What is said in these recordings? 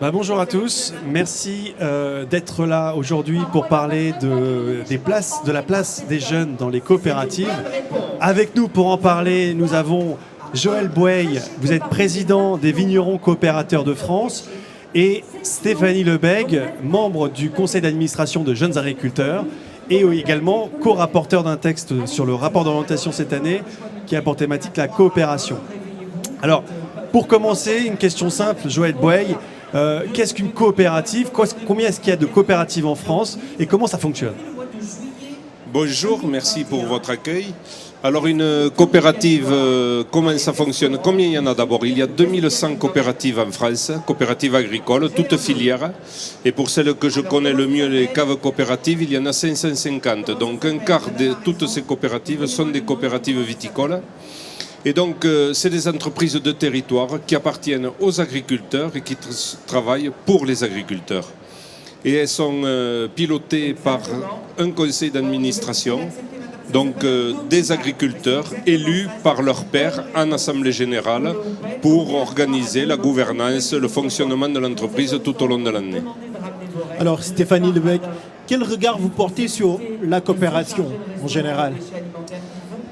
Bonjour à tous, merci d'être là aujourd'hui pour parler de la place des jeunes dans les coopératives. Avec nous pour en parler, nous avons Joël Boueil, vous êtes président des vignerons coopérateurs de France, et Stéphanie Lebègue, membre du conseil d'administration de Jeunes Agriculteurs, et également co-rapporteur d'un texte sur le rapport d'orientation cette année qui a pour thématique la coopération. Alors, pour commencer, une question simple, Joël Boueil. Qu'est-ce qu'une coopérative? Combien est-ce qu'il y a de coopératives en France et comment ça fonctionne? Bonjour, merci pour votre accueil. Alors une coopérative, comment ça fonctionne? Combien il y en a d'abord? Il y a 2100 coopératives en France, coopératives agricoles, toutes filières. Et pour celles que je connais le mieux, les caves coopératives, il y en a 550. Donc un quart de toutes ces coopératives sont des coopératives viticoles. Et donc, c'est des entreprises de territoire qui appartiennent aux agriculteurs et qui travaillent pour les agriculteurs. Et elles sont pilotées par un conseil d'administration, donc des agriculteurs élus par leurs pairs en assemblée générale pour organiser la gouvernance, le fonctionnement de l'entreprise tout au long de l'année. Alors, Stéphanie Lebègue, quel regard vous portez sur la coopération en général ?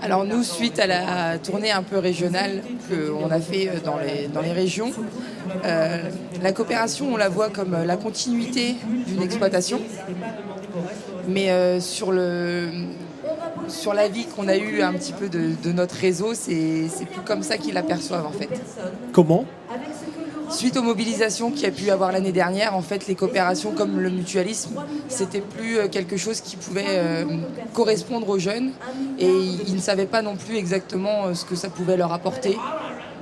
Alors nous, suite à la tournée un peu régionale qu'on a fait dans les régions, la coopération, on la voit comme la continuité d'une exploitation. Mais sur l'avis qu'on a eu un petit peu de notre réseau, c'est plus comme ça qu'ils l'aperçoivent en fait. Comment ? Suite aux mobilisations qu'il y a pu avoir l'année dernière, en fait, les coopérations comme le mutualisme, c'était plus quelque chose qui pouvait correspondre aux jeunes et ils ne savaient pas non plus exactement ce que ça pouvait leur apporter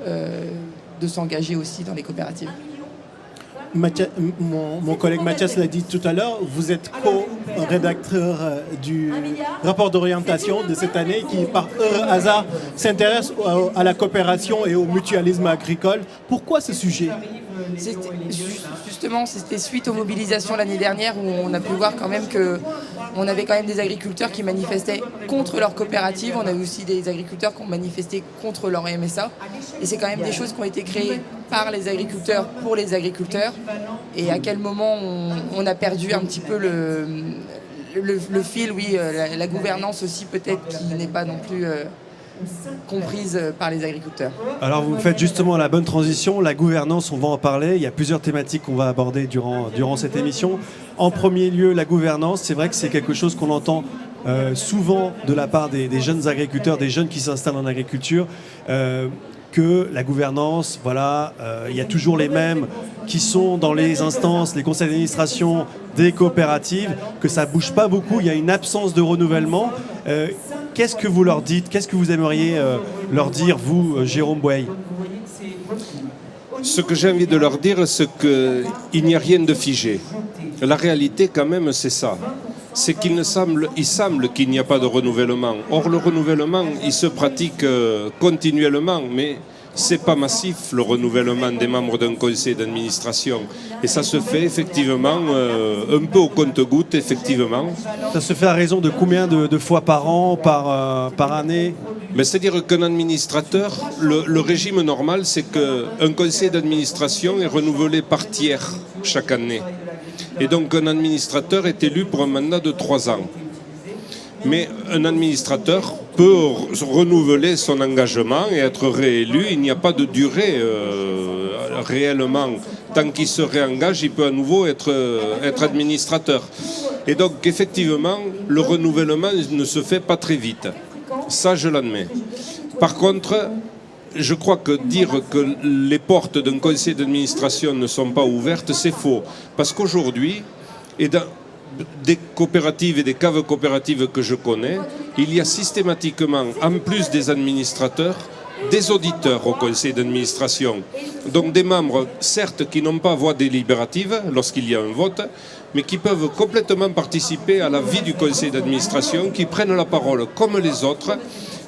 de s'engager aussi dans les coopératives. Mon collègue Mathias l'a dit tout à l'heure, vous êtes co-rédacteur du rapport d'orientation de cette année qui, par hasard, s'intéresse à la coopération et au mutualisme agricole. Pourquoi ce sujet ? Justement, c'était suite aux mobilisations l'année dernière où on a pu voir quand même qu'on avait quand même des agriculteurs qui manifestaient contre leur coopérative. On a eu aussi des agriculteurs qui ont manifesté contre leur MSA. Et c'est quand même des choses qui ont été créées par les agriculteurs pour les agriculteurs. Et à quel moment on a perdu un petit peu le fil, oui, la gouvernance aussi peut-être qui n'est pas non plus comprise par les agriculteurs. Alors vous faites justement la bonne transition, la gouvernance, on va en parler. Il y a plusieurs thématiques qu'on va aborder durant cette émission. En premier lieu, la gouvernance, c'est vrai que c'est quelque chose qu'on entend souvent de la part des jeunes agriculteurs, des jeunes qui s'installent en agriculture, que la gouvernance, il y a toujours les mêmes qui sont dans les instances, les conseils d'administration des coopératives, que ça ne bouge pas beaucoup, il y a une absence de renouvellement. Qu'est-ce que vous leur dites? Qu'est-ce que vous aimeriez leur dire, vous, Jérôme Boueil? Ce que j'ai envie de leur dire, c'est qu'il n'y a rien de figé. La réalité, quand même, c'est ça. C'est qu'il semble qu'il n'y a pas de renouvellement. Or, le renouvellement, il se pratique continuellement, mais c'est pas massif, le renouvellement des membres d'un conseil d'administration. Et ça se fait effectivement un peu au compte-gouttes, effectivement. Ça se fait à raison de combien de fois par an, par année? C'est-à-dire qu'un administrateur, le régime normal, c'est qu'un conseil d'administration est renouvelé par tiers chaque année. Et donc un administrateur est élu pour un mandat de 3 ans. Mais un administrateur peut renouveler son engagement et être réélu. Il n'y a pas de durée réellement. Tant qu'il se réengage, il peut à nouveau être administrateur. Et donc effectivement, le renouvellement ne se fait pas très vite. Ça, je l'admets. Par contre, je crois que dire que les portes d'un conseil d'administration ne sont pas ouvertes, c'est faux. Parce qu'aujourd'hui, et dans des coopératives et des caves coopératives que je connais, il y a systématiquement, en plus des administrateurs, des auditeurs au conseil d'administration. Donc des membres, certes, qui n'ont pas voix délibérative lorsqu'il y a un vote, mais qui peuvent complètement participer à la vie du conseil d'administration, qui prennent la parole comme les autres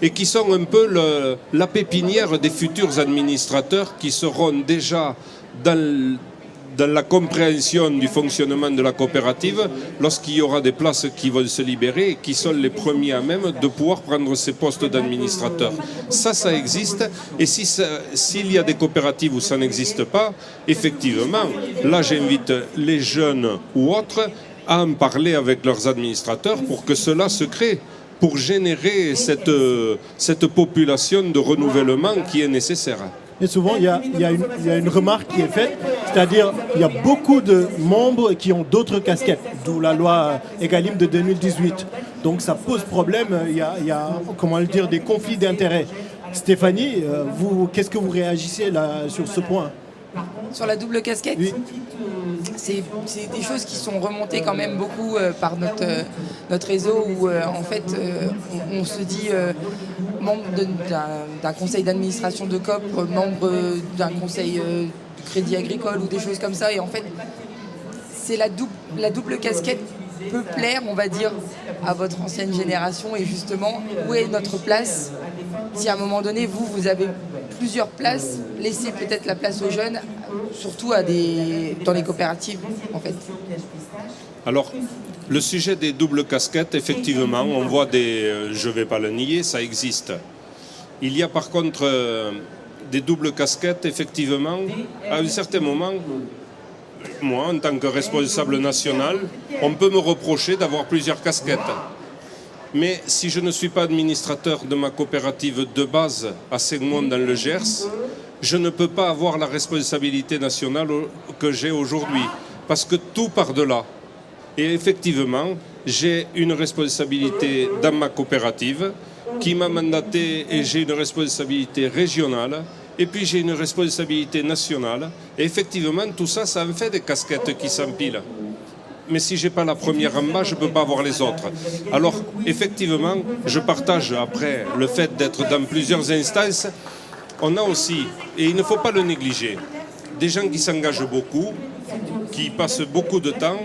et qui sont un peu la pépinière des futurs administrateurs qui seront déjà dans la compréhension du fonctionnement de la coopérative lorsqu'il y aura des places qui vont se libérer et qui sont les premiers à même de pouvoir prendre ces postes d'administrateurs. Ça existe. Et s'il y a des coopératives où ça n'existe pas, effectivement, là j'invite les jeunes ou autres à en parler avec leurs administrateurs pour que cela se crée, pour générer cette population de renouvellement qui est nécessaire. Et souvent, il y a une remarque qui est faite, c'est-à-dire il y a beaucoup de membres qui ont d'autres casquettes, d'où la loi Egalim de 2018. Donc ça pose problème, il y a comment le dire, des conflits d'intérêts. Stéphanie, vous, qu'est-ce que vous réagissez là, sur ce point? Sur la double casquette, Oui. c'est des choses qui sont remontées quand même beaucoup par notre réseau où en fait on se dit membre d'un conseil d'administration de COP, membre d'un conseil de crédit agricole ou des choses comme ça. Et en fait, c'est la double casquette peut plaire, on va dire, à votre ancienne génération. Et justement, où est notre place? Si à un moment donné, vous avez plusieurs places, laissez peut-être la place aux jeunes, surtout dans les coopératives, en fait. Alors, le sujet des doubles casquettes, effectivement, on voit je ne vais pas le nier, ça existe. Il y a par contre des doubles casquettes, effectivement, à un certain moment, moi, en tant que responsable national, on peut me reprocher d'avoir plusieurs casquettes. Mais si je ne suis pas administrateur de ma coopérative de base à Segmont dans le Gers, je ne peux pas avoir la responsabilité nationale que j'ai aujourd'hui, parce que tout part de là. Et effectivement, j'ai une responsabilité dans ma coopérative qui m'a mandaté et j'ai une responsabilité régionale et puis j'ai une responsabilité nationale. Et effectivement, tout ça, ça en fait des casquettes qui s'empilent. Mais si je n'ai pas la première en bas, je ne peux pas avoir les autres. Alors, effectivement, je partage après le fait d'être dans plusieurs instances. On a aussi, et il ne faut pas le négliger, des gens qui s'engagent beaucoup, qui passent beaucoup de temps.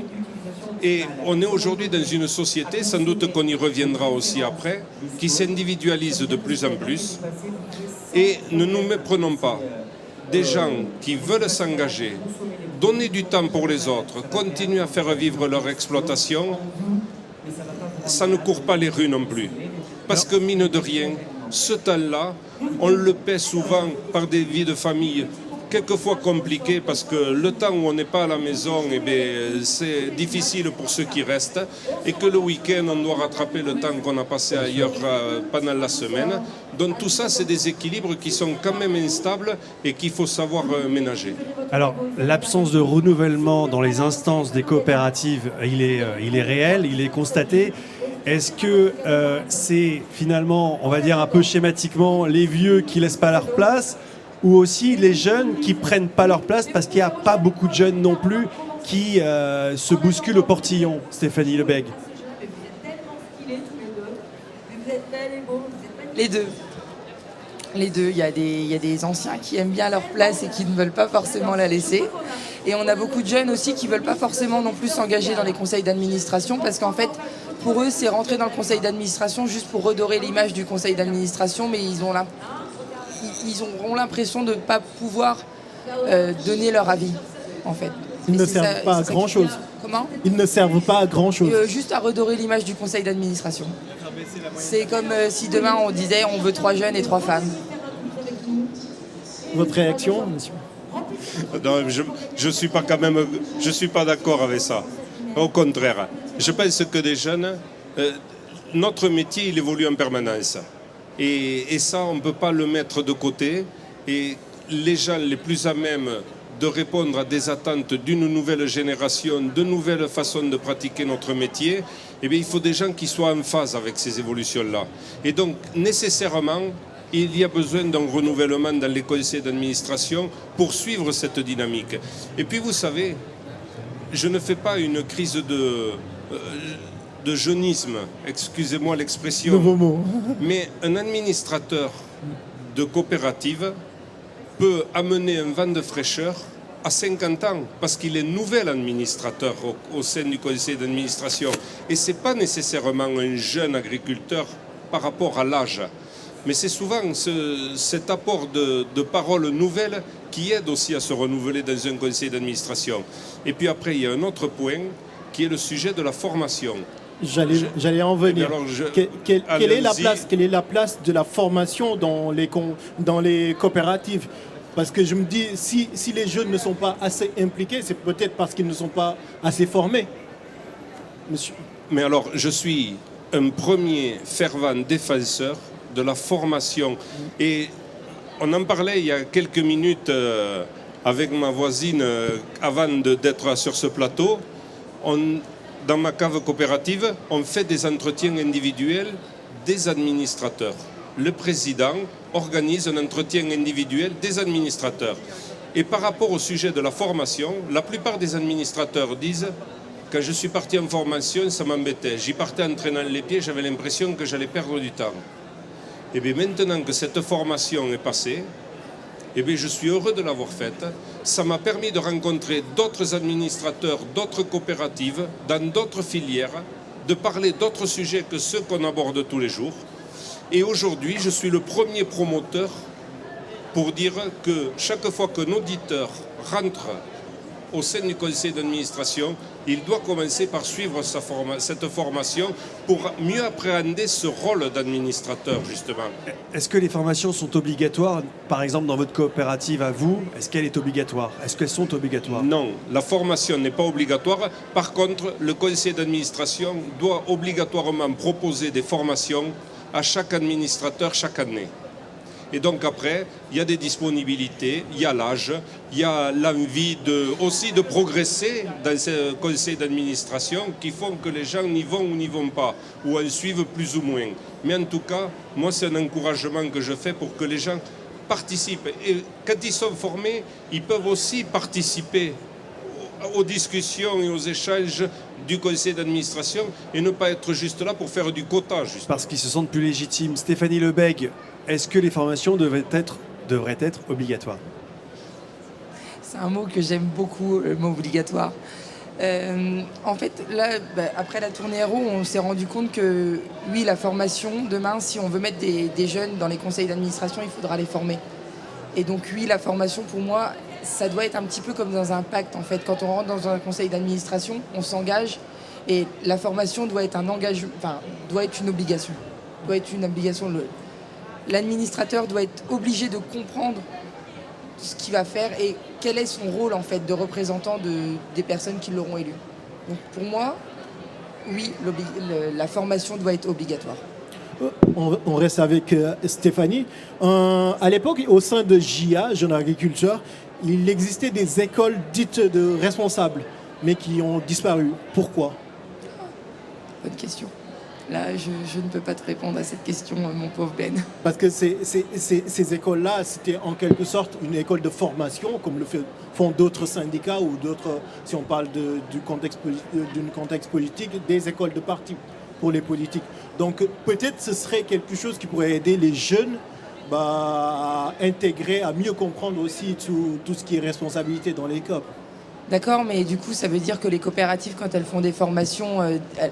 Et on est aujourd'hui dans une société, sans doute qu'on y reviendra aussi après, qui s'individualise de plus en plus. Et ne nous méprenons pas. Des gens qui veulent s'engager, donner du temps pour les autres, continuer à faire vivre leur exploitation, ça ne court pas les rues non plus. Parce que mine de rien, ce temps-là, on le paie souvent par des vies de famille, quelquefois compliquées, parce que le temps où on n'est pas à la maison, eh bien, c'est difficile pour ceux qui restent, et que le week-end, on doit rattraper le temps qu'on a passé ailleurs pendant la semaine. Donc tout ça, c'est des équilibres qui sont quand même instables et qu'il faut savoir ménager. Alors, l'absence de renouvellement dans les instances des coopératives, il est réel, il est constaté. Est-ce que c'est finalement, on va dire un peu schématiquement, les vieux qui ne laissent pas leur place, ou aussi les jeunes qui ne prennent pas leur place parce qu'il n'y a pas beaucoup de jeunes non plus qui se bousculent au portillon, Stéphanie Lebègue? Les deux. Les deux. Il y a des anciens qui aiment bien leur place et qui ne veulent pas forcément la laisser. Et on a beaucoup de jeunes aussi qui ne veulent pas forcément non plus s'engager dans les conseils d'administration parce qu'en fait, pour eux, c'est rentrer dans le conseil d'administration juste pour redorer l'image du conseil d'administration, mais ils auront l'impression de ne pas pouvoir donner leur avis, en fait. Ils ne servent pas à grand-chose. Comment ? Ils ne servent pas à grand-chose. Juste à redorer l'image du conseil d'administration. C'est comme si demain on disait on veut 3 jeunes et 3 femmes. Votre réaction, monsieur? Non, je suis pas d'accord avec ça. Au contraire, je pense que des jeunes, notre métier, il évolue en permanence. Et ça, on ne peut pas le mettre de côté. Et les gens les plus à même de répondre à des attentes d'une nouvelle génération, de nouvelles façons de pratiquer notre métier, eh bien, il faut des gens qui soient en phase avec ces évolutions-là. Et donc, nécessairement, il y a besoin d'un renouvellement dans les conseils d'administration pour suivre cette dynamique. Et puis, vous savez, je ne fais pas une crise de jeunisme, excusez-moi l'expression. Nouveau mot. Mais un administrateur de coopérative peut amener un vent de fraîcheur à 50 ans, parce qu'il est nouvel administrateur au sein du conseil d'administration. Et ce n'est pas nécessairement un jeune agriculteur par rapport à l'âge. Mais c'est souvent cet apport de paroles nouvelles qui aide aussi à se renouveler dans un conseil d'administration. Et puis après, il y a un autre point qui est le sujet de la formation. J'allais en venir. Alors, Quelle est la place de la formation dans les coopératives? Parce que je me dis, si les jeunes ne sont pas assez impliqués, c'est peut-être parce qu'ils ne sont pas assez formés. Monsieur. Mais alors, je suis un premier fervent défenseur de la formation. Et on en parlait il y a quelques minutes avec ma voisine avant d'être sur ce plateau. Dans ma cave coopérative, on fait des entretiens individuels des administrateurs. Le président organise un entretien individuel des administrateurs. Et par rapport au sujet de la formation, la plupart des administrateurs disent « Quand je suis parti en formation, ça m'embêtait. J'y partais en traînant les pieds, j'avais l'impression que j'allais perdre du temps. » Et bien maintenant que cette formation est passée, eh bien je suis heureux de l'avoir faite. Ça m'a permis de rencontrer d'autres administrateurs, d'autres coopératives, dans d'autres filières, de parler d'autres sujets que ceux qu'on aborde tous les jours. Et aujourd'hui, je suis le premier promoteur pour dire que chaque fois qu'un auditeur rentre au sein du conseil d'administration, il doit commencer par suivre cette formation pour mieux appréhender ce rôle d'administrateur, justement. Est-ce que les formations sont obligatoires? Par exemple, dans votre coopérative à vous, est-ce qu'elle est obligatoire? Est-ce qu'elles sont obligatoires? Non, la formation n'est pas obligatoire. Par contre, le conseil d'administration doit obligatoirement proposer des formations à chaque administrateur chaque année. Et donc après, il y a des disponibilités, il y a l'âge, il y a l'envie aussi de progresser dans ce conseil d'administration qui font que les gens n'y vont ou n'y vont pas, ou en suivent plus ou moins. Mais en tout cas, moi c'est un encouragement que je fais pour que les gens participent. Et quand ils sont formés, ils peuvent aussi participer aux discussions et aux échanges du conseil d'administration et ne pas être juste là pour faire du quota. Justement. Parce qu'ils se sentent plus légitimes. Stéphanie Lebègue, est-ce que les formations devraient être obligatoires? C'est un mot que j'aime beaucoup, le mot obligatoire. En fait, là, après la tournée Héros, on s'est rendu compte que, oui, la formation, demain, si on veut mettre des jeunes dans les conseils d'administration, il faudra les former. Et donc, oui, la formation, pour moi, ça doit être un petit peu comme dans un pacte, en fait. Quand on rentre dans un conseil d'administration, on s'engage et la formation doit être un engagement, doit être une obligation. Doit être une obligation. L'administrateur doit être obligé de comprendre ce qu'il va faire et quel est son rôle, en fait, de représentant des personnes qui l'auront élu. Donc, pour moi, oui, la formation doit être obligatoire. On reste avec Stéphanie. À l'époque, au sein de JA, Jeunes Agriculteurs, il existait des écoles dites de responsables, mais qui ont disparu. Pourquoi? Bonne question. Là, je ne peux pas te répondre à cette question, mon pauvre Ben. Parce que ces écoles-là, c'était en quelque sorte une école de formation, comme le font d'autres syndicats ou d'autres, si on parle d'un contexte politique, des écoles de parti pour les politiques. Donc peut-être ce serait quelque chose qui pourrait aider les jeunes à intégrer, à mieux comprendre aussi tout ce qui est responsabilité dans les COP. D'accord, mais du coup, ça veut dire que les coopératives, quand elles font des formations,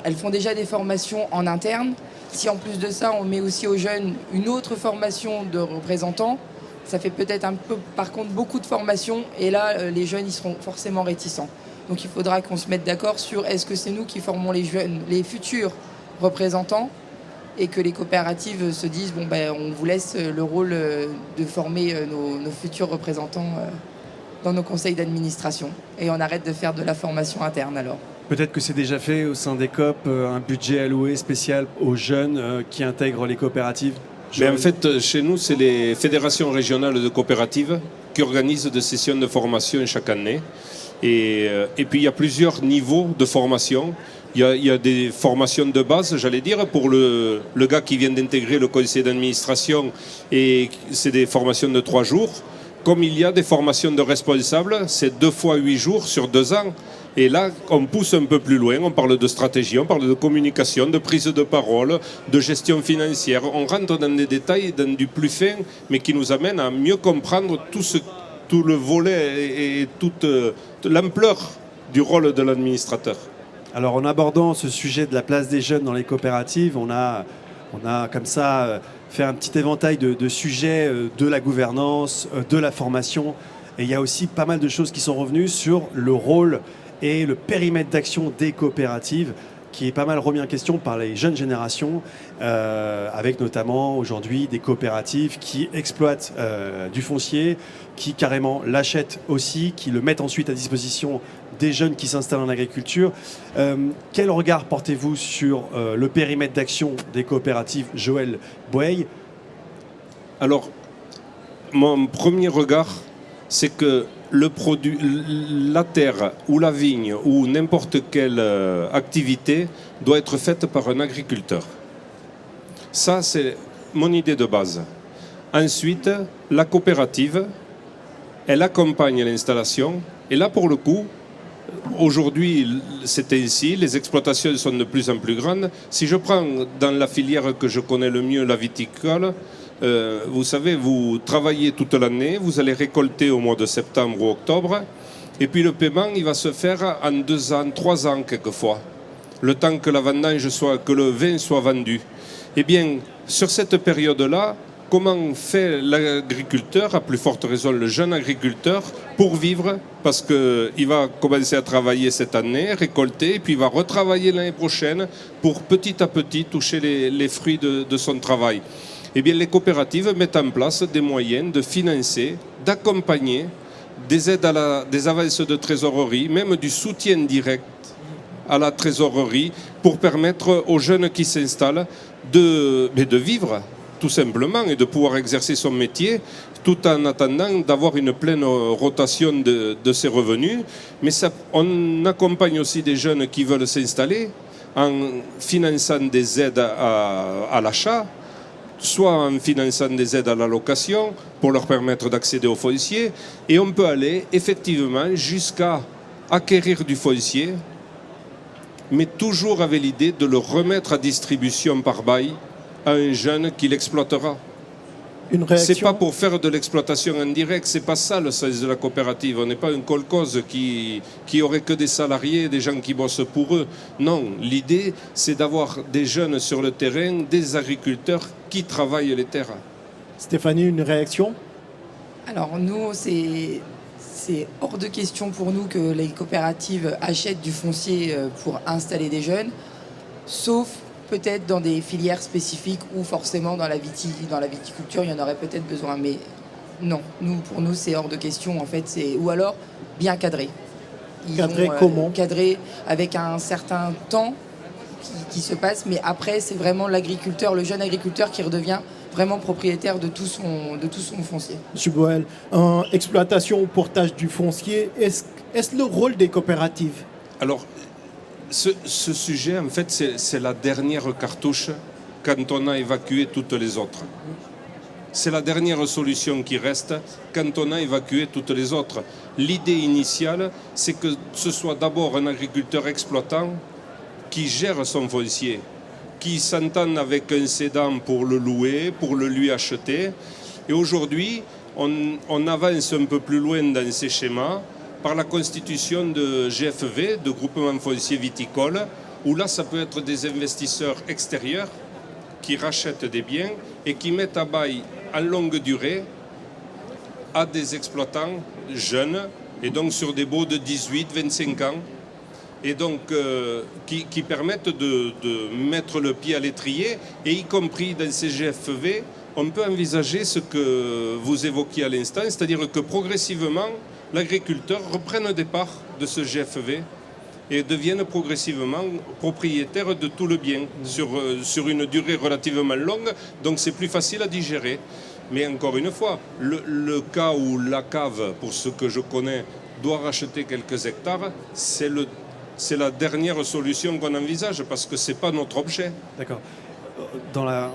elles font déjà des formations en interne. Si en plus de ça, on met aussi aux jeunes une autre formation de représentants, ça fait peut-être un peu, par contre, beaucoup de formations. Et là, les jeunes, ils seront forcément réticents. Donc il faudra qu'on se mette d'accord sur est-ce que c'est nous qui formons les jeunes, les futurs représentants, et que les coopératives se disent on vous laisse le rôle de former nos futurs représentants dans nos conseils d'administration et on arrête de faire de la formation interne alors. Peut-être que c'est déjà fait au sein des COP, un budget alloué spécial aux jeunes qui intègrent les coopératives. Mais en fait, chez nous, c'est les fédérations régionales de coopératives qui organisent des sessions de formation chaque année. Et puis, il y a plusieurs niveaux de formation. Il y a des formations de base, j'allais dire, pour le gars qui vient d'intégrer le conseil d'administration. Et c'est des formations de 3 jours. Comme il y a des formations de responsables, c'est 2 fois 8 jours sur 2 ans. Et là, on pousse un peu plus loin, on parle de stratégie, on parle de communication, de prise de parole, de gestion financière. On rentre dans des détails, dans du plus fin, mais qui nous amène à mieux comprendre tout le volet et toute l'ampleur du rôle de l'administrateur. Alors en abordant ce sujet de la place des jeunes dans les coopératives, on a On a comme ça fait un petit éventail de sujets de la gouvernance, de la formation. Et il y a aussi pas mal de choses qui sont revenues sur le rôle et le périmètre d'action des coopératives, qui est pas mal remis en question par les jeunes générations, avec notamment aujourd'hui des coopératives qui exploitent du foncier, qui carrément l'achètent aussi, qui le mettent ensuite à disposition des jeunes qui s'installent en agriculture. Quel regard portez-vous sur le périmètre d'action des coopératives, Joël Boeil? Alors, mon premier regard, c'est que le produit, la terre ou la vigne ou n'importe quelle activité doit être faite par un agriculteur. Ça, c'est mon idée de base. Ensuite, la coopérative, elle accompagne l'installation. Et là, pour le coup, aujourd'hui, c'est ainsi, les exploitations sont de plus en plus grandes. Si je prends dans la filière que je connais le mieux, la viticole, vous savez, vous travaillez toute l'année, vous allez récolter au mois de septembre ou octobre, et puis le paiement, il va se faire en 2 ans, 3 ans quelquefois, le temps que la vendange soit, que le vin soit vendu. Eh bien, sur cette période-là, comment fait l'agriculteur, à plus forte raison le jeune agriculteur, pour vivre? Parce qu'il va commencer à travailler cette année, récolter, et puis il va retravailler l'année prochaine pour petit à petit toucher les fruits de son travail. Eh bien, les coopératives mettent en place des moyens de financer, d'accompagner, des aides des avances de trésorerie, même du soutien direct à la trésorerie pour permettre aux jeunes qui s'installent de vivre tout simplement et de pouvoir exercer son métier tout en attendant d'avoir une pleine rotation de ses revenus. Mais on accompagne aussi des jeunes qui veulent s'installer en finançant des aides à l'achat, soit en finançant des aides à la location pour leur permettre d'accéder au foncier. Et on peut aller effectivement jusqu'à acquérir du foncier, mais toujours avec l'idée de le remettre à distribution par bail à un jeune qui l'exploitera. Une réaction? C'est pas pour faire de l'exploitation indirecte, c'est pas ça le sens de la coopérative. On n'est pas une kolkhoz qui aurait que des salariés, des gens qui bossent pour eux. Non, l'idée c'est d'avoir des jeunes sur le terrain, des agriculteurs qui travaillent les terres. Stéphanie, une réaction? Alors nous, c'est hors de question pour nous que les coopératives achètent du foncier pour installer des jeunes, sauf peut-être dans des filières spécifiques ou forcément dans la viticulture, il y en aurait peut-être besoin. Mais non, pour nous, c'est hors de question. En fait, ou alors bien cadré. Cadré comment? Cadré avec un certain temps qui se passe. Mais après, c'est vraiment l'agriculteur, le jeune agriculteur qui redevient vraiment propriétaire de tout son foncier. Monsieur Boel, en exploitation ou portage du foncier, est-ce le rôle des coopératives? Alors, ce sujet, en fait, c'est la dernière cartouche quand on a évacué toutes les autres. C'est la dernière solution qui reste quand on a évacué toutes les autres. L'idée initiale, c'est que ce soit d'abord un agriculteur exploitant qui gère son foncier, qui s'entend avec un cédant pour le louer, pour le lui acheter. Et aujourd'hui, on avance un peu plus loin dans ces schémas par la constitution de GFV, de groupements fonciers viticoles, où là, ça peut être des investisseurs extérieurs qui rachètent des biens et qui mettent à bail en longue durée à des exploitants jeunes, et donc sur des baux de 18-25 ans, et donc qui permettent de mettre le pied à l'étrier, et y compris dans ces GFV, on peut envisager ce que vous évoquiez à l'instant, c'est-à-dire que progressivement, l'agriculteur reprenne des parts de ce GFV et devienne progressivement propriétaire de tout le bien sur une durée relativement longue, donc c'est plus facile à digérer. Mais encore une fois, le cas où la cave, pour ce que je connais, doit racheter quelques hectares, c'est la dernière solution qu'on envisage, parce que ce n'est pas notre objet. D'accord.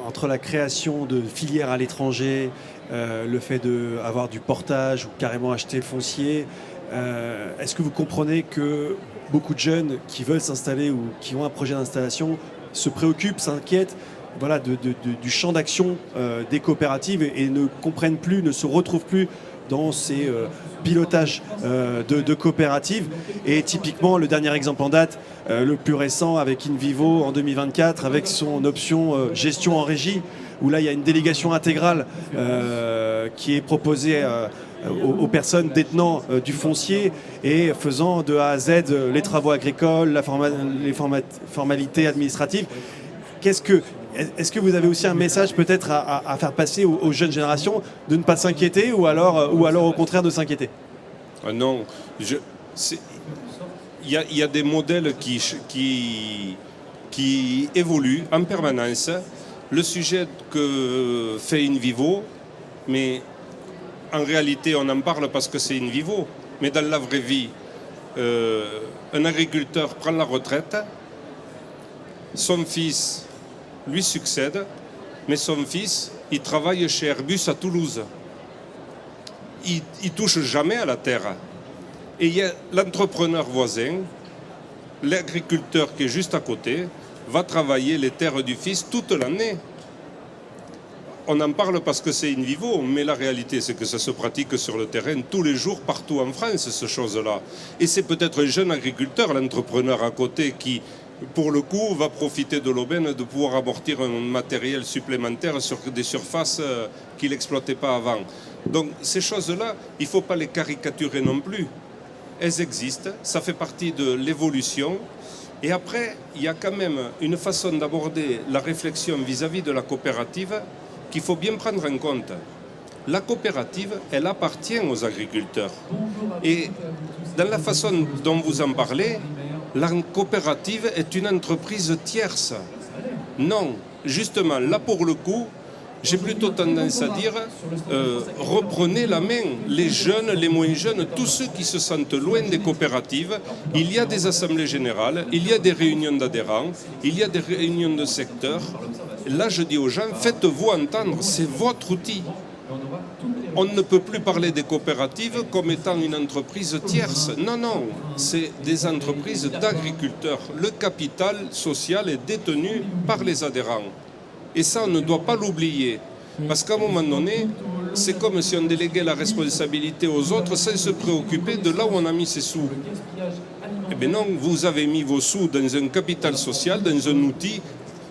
Entre la création de filières à l'étranger, le fait d'avoir du portage ou carrément acheter le foncier, est-ce que vous comprenez que beaucoup de jeunes qui veulent s'installer ou qui ont un projet d'installation se préoccupent, s'inquiètent du champ d'action des coopératives et ne comprennent plus, ne se retrouvent plus dans ces pilotages de coopératives. Et typiquement, le dernier exemple en date, le plus récent avec InVivo en 2024, avec son option gestion en régie, où là il y a une délégation intégrale qui est proposée aux personnes détenant du foncier et faisant de A à Z les travaux agricoles, les formalités administratives. Est-ce que vous avez aussi un message peut-être à faire passer aux jeunes générations de ne pas s'inquiéter ou alors au contraire de s'inquiéter? Non, il y a des modèles qui évoluent en permanence. Le sujet que fait InVivo, mais en réalité on en parle parce que c'est InVivo, mais dans la vraie vie, un agriculteur prend la retraite, son fils lui succède, mais son fils, il travaille chez Airbus à Toulouse. Il touche jamais à la terre. Et il y a l'entrepreneur voisin, l'agriculteur qui est juste à côté, va travailler les terres du fils toute l'année. On en parle parce que c'est InVivo, mais la réalité c'est que ça se pratique sur le terrain tous les jours, partout en France, ces choses-là. Et c'est peut-être un jeune agriculteur, l'entrepreneur à côté, qui, pour le coup, va profiter de l'aubaine de pouvoir amortir un matériel supplémentaire sur des surfaces qu'il n'exploitait pas avant. Donc ces choses-là, il ne faut pas les caricaturer non plus. Elles existent, ça fait partie de l'évolution. Et après, il y a quand même une façon d'aborder la réflexion vis-à-vis de la coopérative qu'il faut bien prendre en compte. La coopérative, elle appartient aux agriculteurs. Et dans la façon dont vous en parlez, la coopérative est une entreprise tierce. Non, justement, là pour le coup, j'ai plutôt tendance à dire, reprenez la main, les jeunes, les moins jeunes, tous ceux qui se sentent loin des coopératives. Il y a des assemblées générales, il y a des réunions d'adhérents, il y a des réunions de secteurs. Là, je dis aux gens, faites-vous entendre, c'est votre outil. On ne peut plus parler des coopératives comme étant une entreprise tierce. Non, non, c'est des entreprises d'agriculteurs. Le capital social est détenu par les adhérents. Et ça, on ne doit pas l'oublier. Parce qu'à un moment donné, c'est comme si on déléguait la responsabilité aux autres sans se préoccuper de là où on a mis ses sous. Eh bien non, vous avez mis vos sous dans un capital social, dans un outil.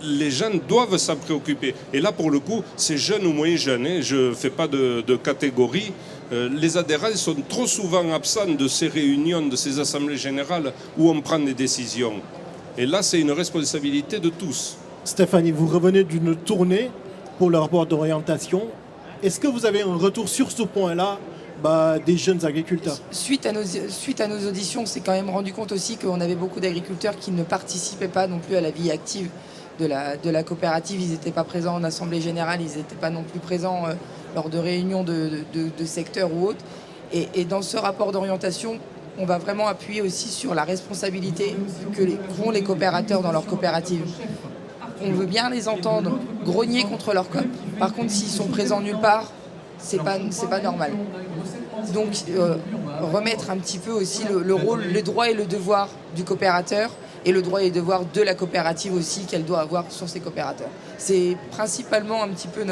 Les gens doivent s'en préoccuper. Et là, pour le coup, c'est jeunes ou moins jeunes. Hein, je ne fais pas de catégorie. Les adhérents sont trop souvent absents de ces réunions, de ces assemblées générales où on prend des décisions. Et là, c'est une responsabilité de tous. Stéphanie, vous revenez d'une tournée pour le rapport d'orientation. Est-ce que vous avez un retour sur ce point-là des jeunes agriculteurs? Suite à nos auditions, on s'est quand même rendu compte aussi qu'on avait beaucoup d'agriculteurs qui ne participaient pas non plus à la vie active de la coopérative. Ils n'étaient pas présents en assemblée générale, ils n'étaient pas non plus présents lors de réunions de secteurs ou autres. Et dans ce rapport d'orientation, on va vraiment appuyer aussi sur la responsabilité qu'ont les coopérateurs dans leur coopérative. On veut bien les entendre grogner contre leur COP. Par contre, s'ils sont présents nulle part, c'est pas normal. Donc, remettre un petit peu aussi le rôle, les droits et le devoir du coopérateur et le droit et le devoir de la coopérative aussi qu'elle doit avoir sur ses coopérateurs. C'est principalement un petit peu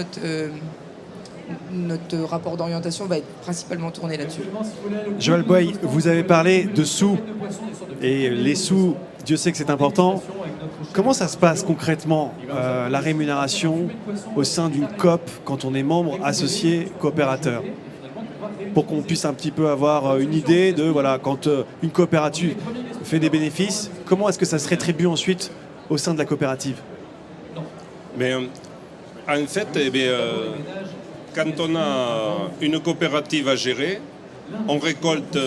notre rapport d'orientation va être principalement tourné là-dessus. Joël Boy, vous avez parlé de sous, et les sous, Dieu sait que c'est important. Comment ça se passe concrètement, la rémunération au sein d'une COP quand on est membre associé coopérateur? Pour qu'on puisse un petit peu avoir une idée de, voilà, quand une coopérative fait des bénéfices, comment est-ce que ça se rétribue ensuite au sein de la coopérative? Mais, en fait, quand on a une coopérative à gérer, on récolte,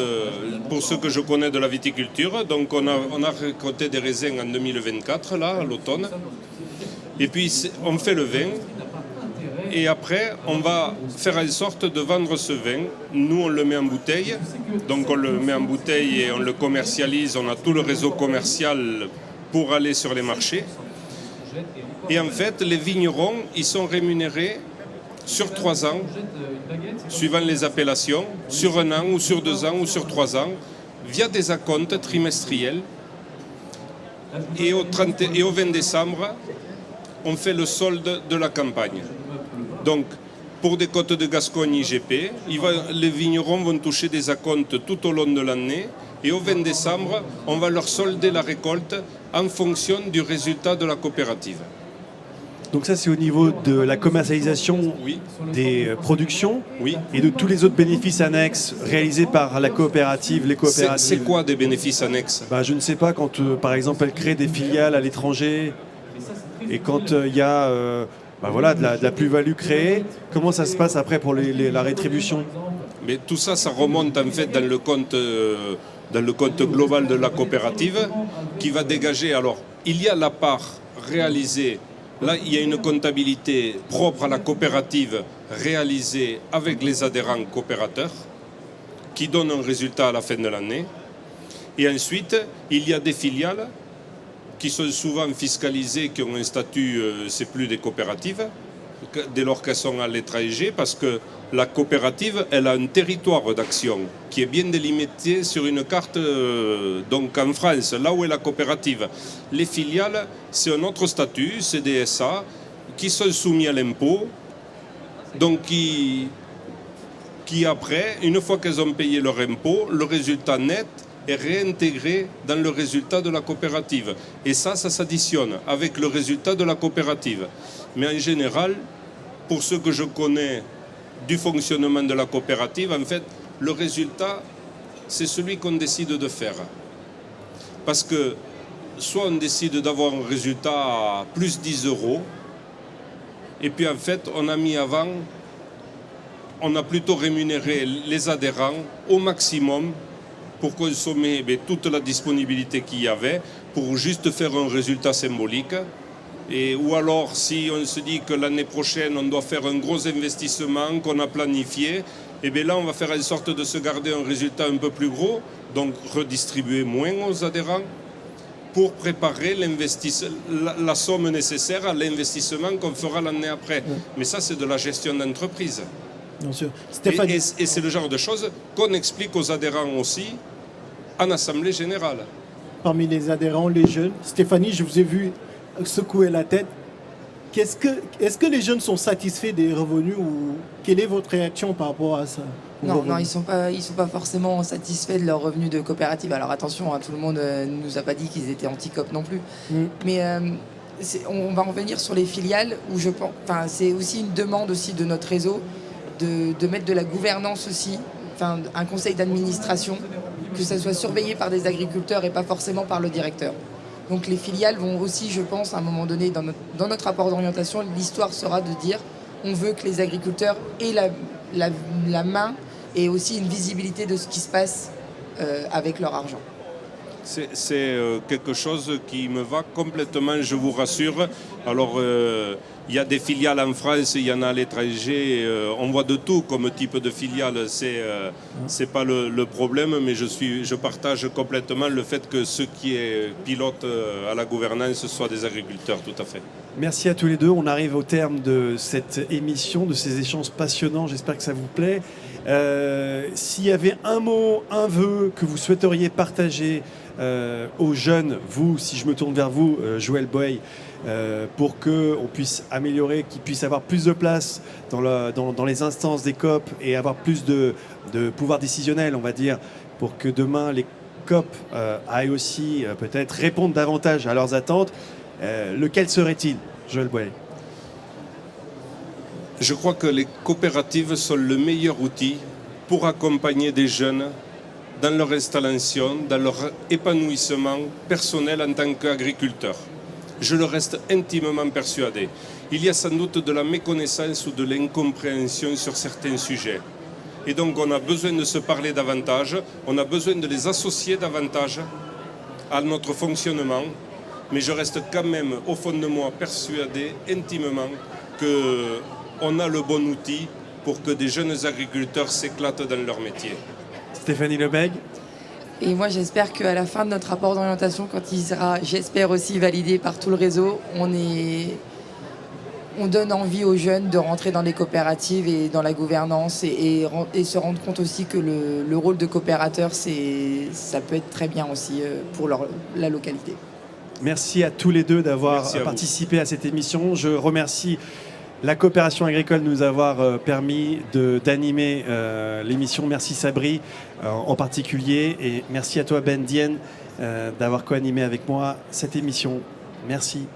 pour ce que je connais de la viticulture, donc on a récolté des raisins en 2024, là, à l'automne. Et puis on fait le vin. Et après, on va faire en sorte de vendre ce vin. Nous, on le met en bouteille. Donc on le met en bouteille et on le commercialise. On a tout le réseau commercial pour aller sur les marchés. Et en fait, les vignerons, ils sont rémunérés sur 3 ans, suivant les appellations, sur 1 an ou sur 2 ans ou sur 3 ans, via des acomptes trimestriels. Et au 20 décembre, on fait le solde de la campagne. Donc, Pour des côtes de Gascogne IGP, les vignerons vont toucher des acomptes tout au long de l'année et au 20 décembre, on va leur solder la récolte en fonction du résultat de la coopérative. Donc ça, c'est au niveau de la commercialisation Oui, des productions oui. et de tous les autres bénéfices annexes réalisés par la coopérative, les coopératives. C'est quoi des bénéfices annexes? Je ne sais pas, quand par exemple elle crée des filiales à l'étranger et quand il y a de la plus-value créée, comment ça se passe après pour la rétribution? Mais tout ça, ça remonte en fait dans le compte global de la coopérative qui va dégager. Alors, il y a la part réalisée. Là, il y a une comptabilité propre à la coopérative réalisée avec les adhérents coopérateurs qui donne un résultat à la fin de l'année. Et ensuite, il y a des filiales qui sont souvent fiscalisées, qui ont un statut, c'est plus des coopératives, dès lors qu'elles sont à l'étranger, parce que la coopérative, elle a un territoire d'action qui est bien délimité sur une carte, donc en France, là où est la coopérative. Les filiales, c'est un autre statut, c'est des SA, qui sont soumis à l'impôt, donc qui après, une fois qu'elles ont payé leur impôt, le résultat net est réintégré dans le résultat de la coopérative. Et ça s'additionne avec le résultat de la coopérative. Mais en général, pour ceux que je connais du fonctionnement de la coopérative, en fait, le résultat, c'est celui qu'on décide de faire. Parce que soit on décide d'avoir un résultat à plus 10 €, et puis en fait, on a mis avant, on a plutôt rémunéré les adhérents au maximum pour consommer toute la disponibilité qu'il y avait, pour juste faire un résultat symbolique. Ou alors, si on se dit que l'année prochaine, on doit faire un gros investissement qu'on a planifié, et bien là, on va faire en sorte de se garder un résultat un peu plus gros, donc redistribuer moins aux adhérents pour préparer la somme nécessaire à l'investissement qu'on fera l'année après. Mais ça, c'est de la gestion d'entreprise. Bien sûr. Et c'est le genre de choses qu'on explique aux adhérents aussi en Assemblée Générale. Parmi les adhérents, les jeunes, Stéphanie, je vous ai vu secouer la tête. Est-ce que les jeunes sont satisfaits des revenus ou quelle est votre réaction par rapport à ça? Non, ils sont pas forcément satisfaits de leurs revenus de coopérative. Alors attention, tout le monde ne nous a pas dit qu'ils étaient anti-COP non plus. Mais on va revenir sur les filiales où je pense, c'est aussi une demande aussi de notre réseau de mettre de la gouvernance aussi, un conseil d'administration, que ça soit surveillé par des agriculteurs et pas forcément par le directeur. Donc les filiales vont aussi, je pense, à un moment donné, dans notre rapport d'orientation, l'histoire sera de dire on veut que les agriculteurs aient la main et aussi une visibilité de ce qui se passe avec leur argent. C'est quelque chose qui me va complètement, je vous rassure. Alors, il y a des filiales en France, il y en a à l'étranger. On voit de tout comme type de filiale. C'est pas le problème, mais je partage complètement le fait que ceux qui pilotent à la gouvernance soient des agriculteurs, tout à fait. Merci à tous les deux. On arrive au terme de cette émission, de ces échanges passionnants. J'espère que ça vous plaît. S'il y avait un mot, un vœu que vous souhaiteriez partager aux jeunes, vous, si je me tourne vers vous, Joël Boeil, pour qu'on puisse améliorer, qu'ils puissent avoir plus de place dans les instances des COP et avoir plus de pouvoir décisionnel, on va dire, pour que demain les COP aillent aussi peut-être répondre davantage à leurs attentes, lequel serait-il, Joël Boeil? Je crois que les coopératives sont le meilleur outil pour accompagner des jeunes dans leur installation, dans leur épanouissement personnel en tant qu'agriculteur. Je le reste intimement persuadé. Il y a sans doute de la méconnaissance ou de l'incompréhension sur certains sujets. Et donc on a besoin de se parler davantage, on a besoin de les associer davantage à notre fonctionnement. Mais je reste quand même au fond de moi persuadé intimement qu'on a le bon outil pour que des jeunes agriculteurs s'éclatent dans leur métier. Stéphanie Lebègue. Et moi, j'espère qu'à la fin de notre rapport d'orientation, quand il sera, j'espère aussi validé par tout le réseau, on donne envie aux jeunes de rentrer dans les coopératives et dans la gouvernance et se rendre compte aussi que le rôle de coopérateur, ça peut être très bien aussi pour la localité. Merci à tous les deux d'avoir participé à cette émission. Je remercie la coopération agricole nous avoir permis d'animer l'émission. Merci Sabri en particulier. Et merci à toi Ben Dienne d'avoir co-animé avec moi cette émission. Merci.